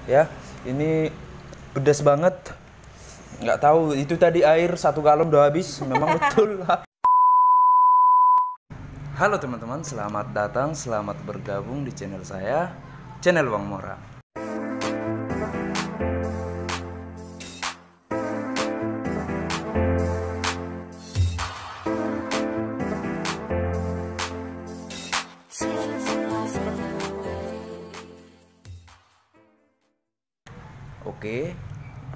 ya. Ini pedas banget. Nggak tahu itu tadi air 1 galon udah habis. Memang betul. Halo teman-teman, selamat datang, selamat bergabung di channel saya, channel Bang Mora. Oke,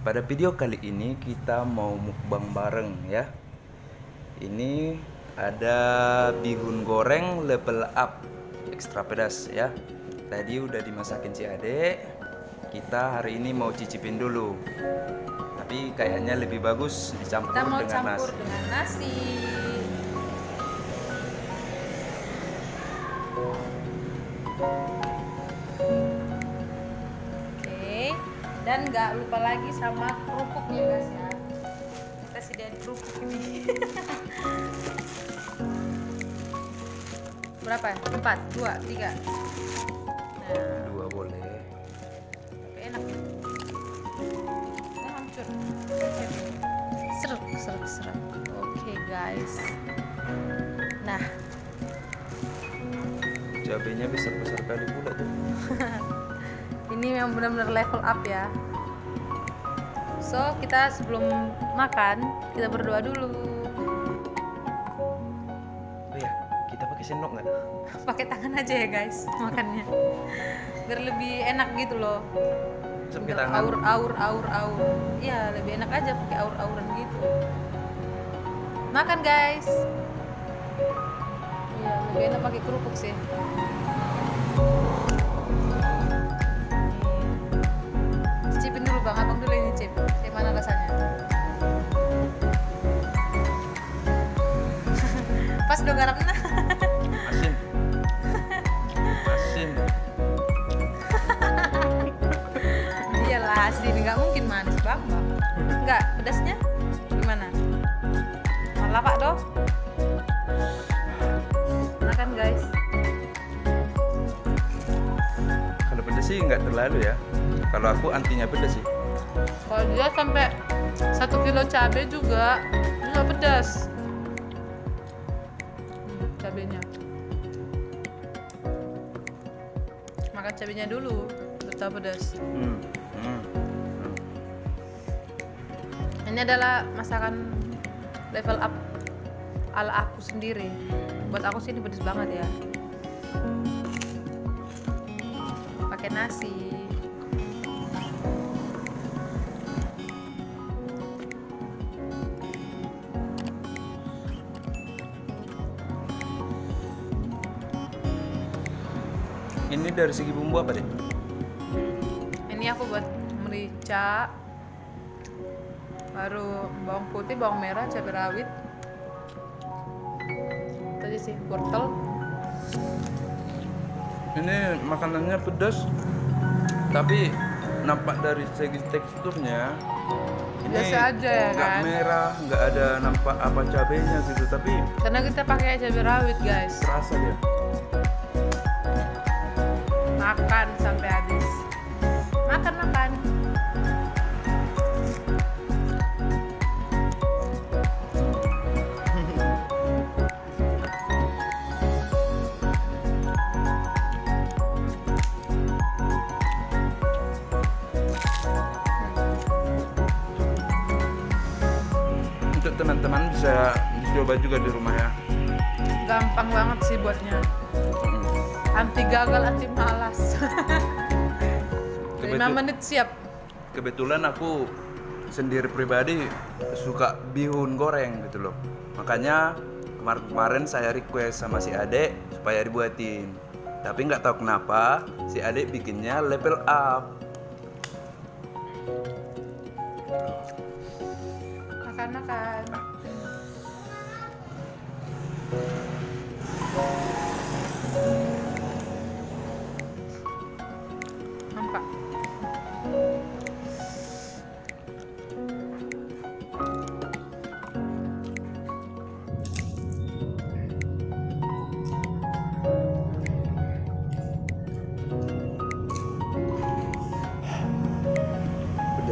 pada video kali ini kita mau mukbang bareng ya. Ini ada bihun goreng level up ekstra pedas ya. Tadi udah dimasakin si Ade. Kita hari ini mau cicipin dulu. Tapi kayaknya lebih bagus dicampur kita mau dengan campur nasi. dengan nasi. Dan nggak lupa lagi sama kerupuknya guys ya. Kita sediain kerupuk ini. Berapa? 4, 2, 3. Nah, 2 boleh. Tapi enak. Nah, hancur. Seruk. Oke guys. Nah, cabenya besar-besar kali pula tuh. ini yang benar-benar level up ya. So kita sebelum makan kita berdoa dulu. Oh ya, kita pakai sendok nggak? Pakai tangan aja ya guys makannya, biar lebih enak gitu loh. Pakai tangan. Aur. Iya lebih enak aja pakai aur-auran gitu. Makan guys. Iya lebih enak pakai kerupuk sih. Cicipin dulu bang, abang dulu ini cip. Gimana rasanya? Pas dong garamnya. Asin. Iyalah asin, nggak mungkin manis bang. Nggak, pedasnya gimana? Malah pak dong. Makan guys. Kalau pedas sih nggak terlalu ya. Kalau aku antinya pedas sih. Kalau dia sampai 1 kilo cabai juga pedas. Cabenya. Makan cabenya dulu, baru pedas. Ini adalah masakan level up ala aku sendiri. Buat aku sih ini pedas banget ya. Pakai nasi. Ini dari segi bumbu apa deh? Ini aku buat merica, baru bawang putih, bawang merah, cabai rawit, tadi sih wortel. Ini makanannya pedas, tapi nampak dari segi teksturnya ini Biasa aja ya nggak kan? merah, nggak ada nampak apa cabenya gitu, tapi Karena kita pakai cabai rawit guys. terasa dia. Makan sampai habis. Makan. Untuk teman-teman bisa dicoba juga di rumah ya. Gampang banget sih buatnya. Anti gagal, anti malas. 5 menit siap. Kebetulan aku sendiri pribadi suka bihun goreng gitu loh. Makanya kemarin saya request sama si Ade supaya dibuatin. Tapi nggak tahu kenapa si Ade bikinnya level up. Makan. Nampak.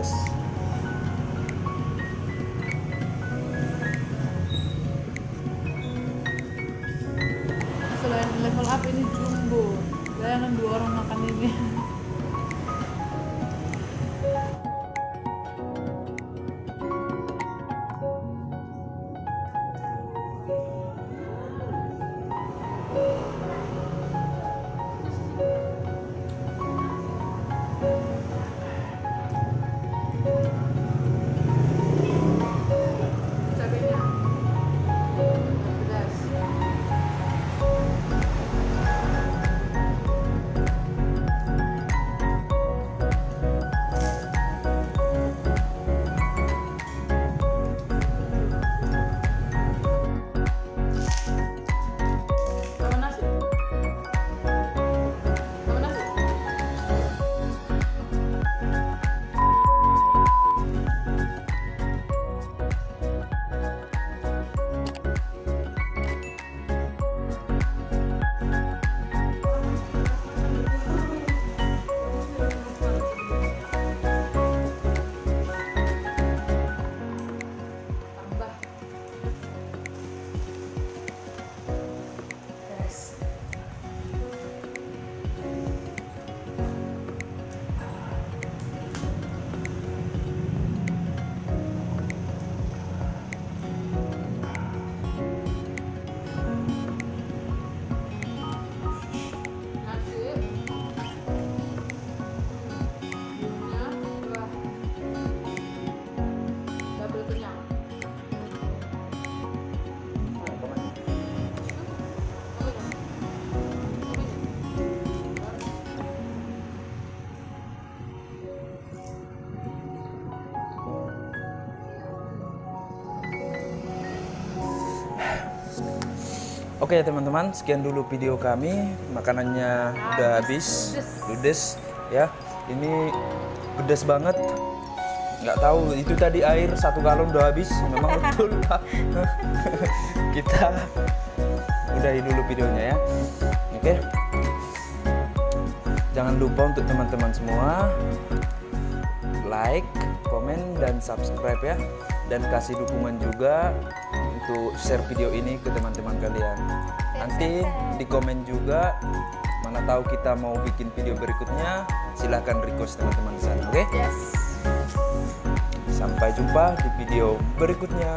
bagus. Selain level up ini jumbo. Bayangin 2 orang makan ini. Cabenya pedas. Sama nasi. Sama nasi. Tambah. Beres. Nasi. Bumbunya udah double kenyang. Oke teman-teman, sekian dulu video kami. Makanannya udah habis, ludes ya. Ini pedas banget. Nggak tahu itu tadi air 1 galon udah habis. Memang betul lah. Kita udahi dulu videonya ya. Oke. Jangan lupa untuk teman-teman semua like, komen, dan subscribe ya. Dan kasih dukungan juga untuk share video ini ke teman-teman kalian. Nanti di komen juga, mana tahu kita mau bikin video berikutnya, silahkan request teman-teman di sana, oke? Yes. Sampai jumpa di video berikutnya.